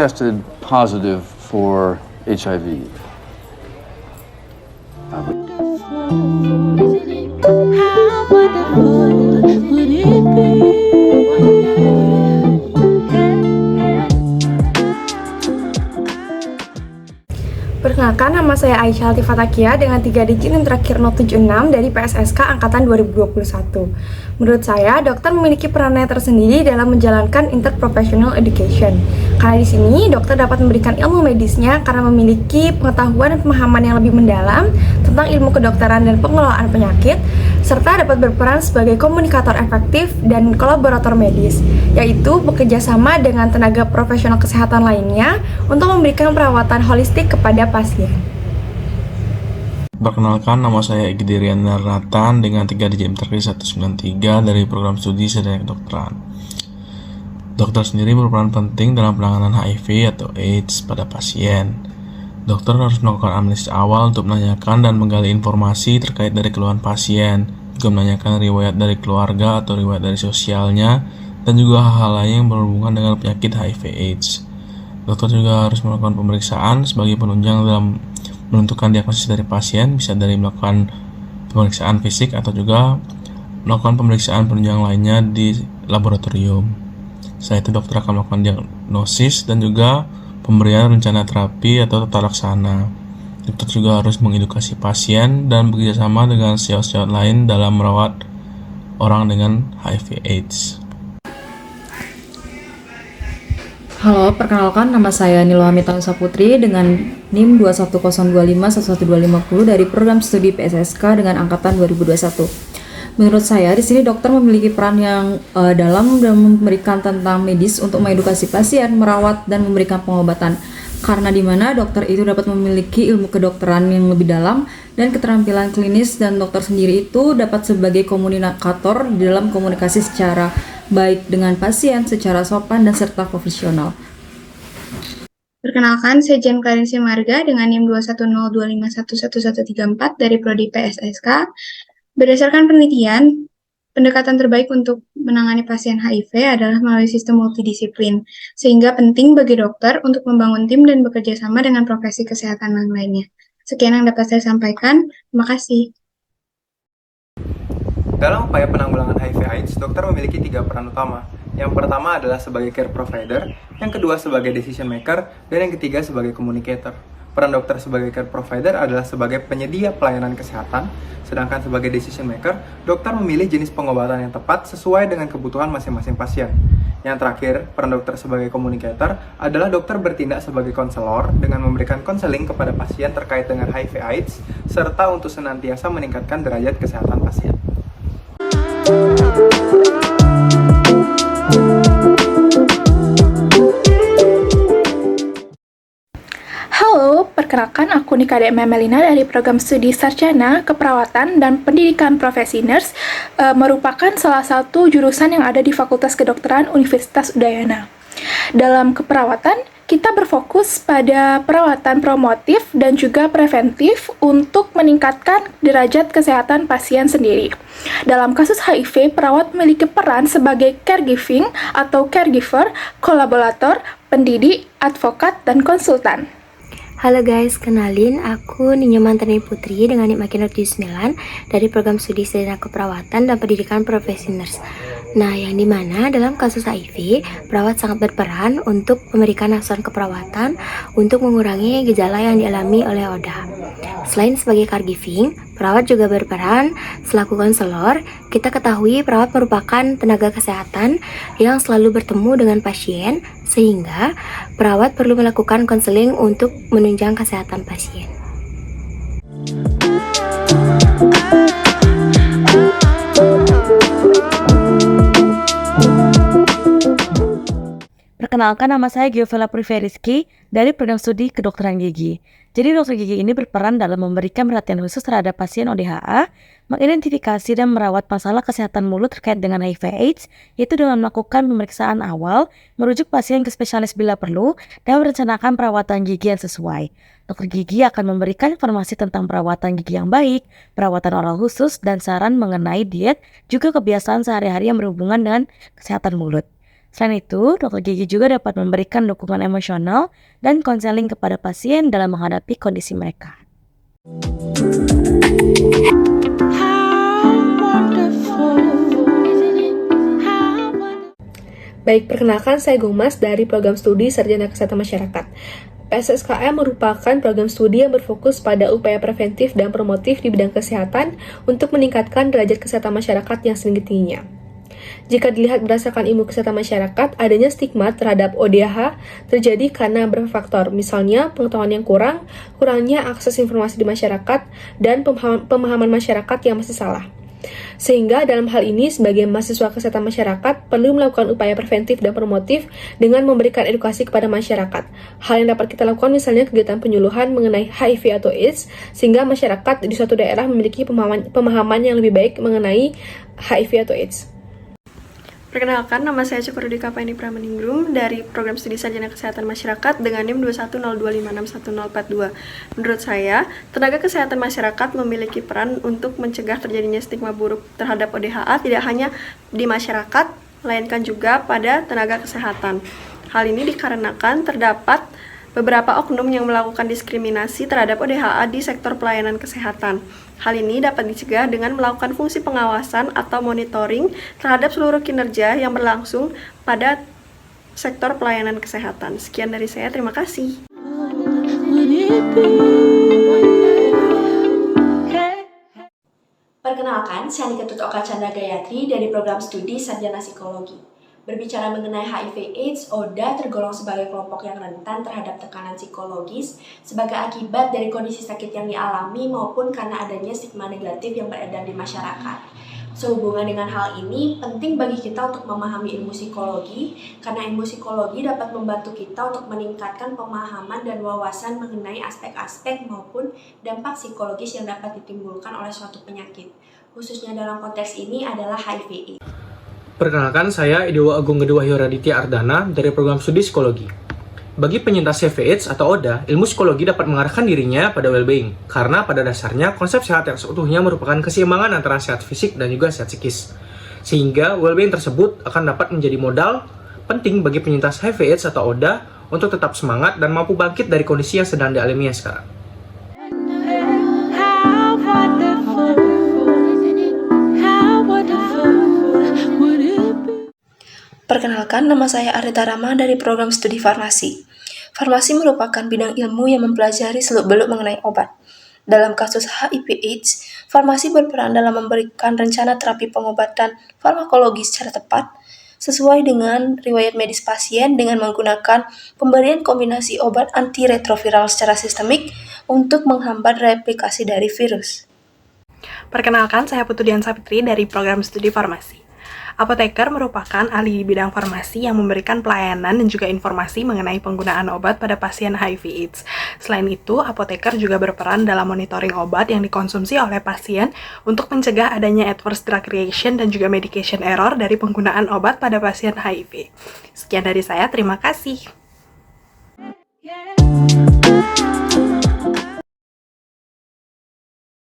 tested positive for HIV. How wonderful would it be? Perkenalkan, nama saya Aisyah Altifatakia dengan 3 digit yang terakhir 076 dari PSSK Angkatan 2021. Menurut saya, dokter memiliki perannya tersendiri dalam menjalankan interprofessional education. Karena di sini, dokter dapat memberikan ilmu medisnya karena memiliki pengetahuan dan pemahaman yang lebih mendalam tentang ilmu kedokteran dan pengelolaan penyakit, serta dapat berperan sebagai komunikator efektif dan kolaborator medis, yaitu bekerja sama dengan tenaga profesional kesehatan lainnya untuk memberikan perawatan holistik kepada pasien. Perkenalkan, nama saya Egy Diriana Nathan dengan 3 digit terakhir 193 dari program studi sarjana kedokteran. Dokter sendiri berperan penting dalam penanganan HIV atau AIDS pada pasien. Dokter harus melakukan analisis awal untuk menanyakan dan menggali informasi terkait dari keluhan pasien, juga menanyakan riwayat dari keluarga atau riwayat dari sosialnya, dan juga hal-hal lain yang berhubungan dengan penyakit HIV/AIDS. Dokter juga harus melakukan pemeriksaan sebagai penunjang dalam menentukan diagnosis dari pasien, bisa dari melakukan pemeriksaan fisik atau juga melakukan pemeriksaan penunjang lainnya di laboratorium. Setelah itu dokter akan melakukan diagnosis dan juga pemberian rencana terapi atau tata laksana. Dokter juga harus mengedukasi pasien dan bekerjasama dengan sejawat-sejawat lain dalam merawat orang dengan HIV/AIDS. Halo, perkenalkan nama saya Nilo Hamita Putri dengan NIM 21025-11250 dari program studi PSSK dengan angkatan 2021. Menurut saya, di sini dokter memiliki peran yang dalam memberikan tentang medis untuk mengedukasi pasien, merawat, dan memberikan pengobatan. Karena di mana dokter itu dapat memiliki ilmu kedokteran yang lebih dalam dan keterampilan klinis, dan dokter sendiri itu dapat sebagai komunikator di dalam komunikasi secara baik dengan pasien, secara sopan dan serta profesional. Perkenalkan, saya Jen Clarensi Marga dengan NIM 21025111134 dari Prodi PSSK. Berdasarkan penelitian, pendekatan terbaik untuk menangani pasien HIV adalah melalui sistem multidisiplin, sehingga penting bagi dokter untuk membangun tim dan bekerja sama dengan profesi kesehatan yang lainnya. Sekian yang dapat saya sampaikan. Terima kasih. Dalam upaya penanggulangan HIV/AIDS, dokter memiliki 3 peran utama. Yang pertama adalah sebagai care provider, yang kedua sebagai decision maker, dan yang ketiga sebagai communicator. Peran dokter sebagai care provider adalah sebagai penyedia pelayanan kesehatan, sedangkan sebagai decision maker, dokter memilih jenis pengobatan yang tepat sesuai dengan kebutuhan masing-masing pasien. Yang terakhir, peran dokter sebagai communicator adalah dokter bertindak sebagai konselor dengan memberikan konseling kepada pasien terkait dengan HIV/AIDS, serta untuk senantiasa meningkatkan derajat kesehatan pasien. Halo, perkenalkan aku Nika Dek Melina dari program studi sarjana keperawatan dan pendidikan profesi nurse, merupakan salah satu jurusan yang ada di Fakultas Kedokteran Universitas Udayana. Dalam keperawatan, kita berfokus pada perawatan promotif dan juga preventif untuk meningkatkan derajat kesehatan pasien sendiri. Dalam kasus HIV, perawat memiliki peran sebagai caregiving atau caregiver, kolaborator, pendidik, advokat, dan konsultan. Halo guys, kenalin aku Ninyo Mantani Putri dengan NIM Makin 9 dari program studi sarjana keperawatan dan pendidikan profesi nurse. Nah, yang dimana dalam kasus HIV, perawat sangat berperan untuk memberikan asuhan keperawatan untuk mengurangi gejala yang dialami oleh ODA. Selain sebagai caregiving, perawat juga berperan selaku konselor. Kita ketahui perawat merupakan tenaga kesehatan yang selalu bertemu dengan pasien, sehingga perawat perlu melakukan konseling untuk menunjang kesehatan pasien. Perkenalkan, nama saya Giovella Priveriski dari program studi kedokteran gigi. Jadi dokter gigi ini berperan dalam memberikan perhatian khusus terhadap pasien ODHA, mengidentifikasi dan merawat masalah kesehatan mulut terkait dengan HIV/AIDS, yaitu dengan melakukan pemeriksaan awal, merujuk pasien ke spesialis bila perlu, dan merencanakan perawatan gigi yang sesuai. Dokter gigi akan memberikan informasi tentang perawatan gigi yang baik, perawatan oral khusus, dan saran mengenai diet, juga kebiasaan sehari-hari yang berhubungan dengan kesehatan mulut. Selain itu, dokter gigi juga dapat memberikan dukungan emosional dan konseling kepada pasien dalam menghadapi kondisi mereka. Baik, perkenalkan saya Gomas dari program studi Sarjana Kesehatan Masyarakat. PSSKM merupakan program studi yang berfokus pada upaya preventif dan promotif di bidang kesehatan untuk meningkatkan derajat kesehatan masyarakat yang setinggi-tingginya. Jika dilihat berdasarkan ilmu kesehatan masyarakat, adanya stigma terhadap ODH terjadi karena beberapa faktor, misalnya pengetahuan yang kurangnya akses informasi di masyarakat, dan pemahaman masyarakat yang masih salah. Sehingga dalam hal ini, sebagai mahasiswa kesehatan masyarakat perlu melakukan upaya preventif dan promotif dengan memberikan edukasi kepada masyarakat. Hal yang dapat kita lakukan misalnya kegiatan penyuluhan mengenai HIV atau AIDS, sehingga masyarakat di suatu daerah memiliki pemahaman yang lebih baik mengenai HIV atau AIDS. Perkenalkan, nama saya Cukurudika Paini Pramaningrum dari Program Studi Sarjana Kesehatan Masyarakat dengan NIM 210256142. Menurut saya, tenaga kesehatan masyarakat memiliki peran untuk mencegah terjadinya stigma buruk terhadap ODHA tidak hanya di masyarakat, melainkan juga pada tenaga kesehatan. Hal ini dikarenakan terdapat beberapa oknum yang melakukan diskriminasi terhadap ODHA di sektor pelayanan kesehatan. Hal ini dapat dicegah dengan melakukan fungsi pengawasan atau monitoring terhadap seluruh kinerja yang berlangsung pada sektor pelayanan kesehatan. Sekian dari saya, terima kasih. Perkenalkan, saya Nika Tutoka Chandra Gayatri dari program studi Sarjana Psikologi. Berbicara mengenai HIV/AIDS, ODA tergolong sebagai kelompok yang rentan terhadap tekanan psikologis sebagai akibat dari kondisi sakit yang dialami maupun karena adanya stigma negatif yang beredar di masyarakat. Sehubungan dengan hal ini, penting bagi kita untuk memahami ilmu psikologi, karena ilmu psikologi dapat membantu kita untuk meningkatkan pemahaman dan wawasan mengenai aspek-aspek maupun dampak psikologis yang dapat ditimbulkan oleh suatu penyakit. Khususnya dalam konteks ini adalah HIV/AIDS. Perkenalkan, saya Idewa Agung Gedewayu Raditya Ardana dari program studi psikologi. Bagi penyintas HIV/AIDS atau ODA, ilmu psikologi dapat mengarahkan dirinya pada well-being, karena pada dasarnya konsep sehat yang seutuhnya merupakan keseimbangan antara sehat fisik dan juga sehat psikis. Sehingga well-being tersebut akan dapat menjadi modal penting bagi penyintas HIV/AIDS atau ODA untuk tetap semangat dan mampu bangkit dari kondisi yang sedang dialaminya sekarang. Perkenalkan, nama saya Arita Rama dari program studi farmasi. Farmasi merupakan bidang ilmu yang mempelajari seluk-beluk mengenai obat. Dalam kasus HIV/AIDS, farmasi berperan dalam memberikan rencana terapi pengobatan farmakologi secara tepat, sesuai dengan riwayat medis pasien dengan menggunakan pemberian kombinasi obat antiretroviral secara sistemik untuk menghambat replikasi dari virus. Perkenalkan, saya Putu Dian Sapitri dari program studi farmasi. Apoteker merupakan ahli di bidang farmasi yang memberikan pelayanan dan juga informasi mengenai penggunaan obat pada pasien HIV/AIDS. Selain itu, apoteker juga berperan dalam monitoring obat yang dikonsumsi oleh pasien untuk mencegah adanya adverse drug reaction dan juga medication error dari penggunaan obat pada pasien HIV. Sekian dari saya, terima kasih.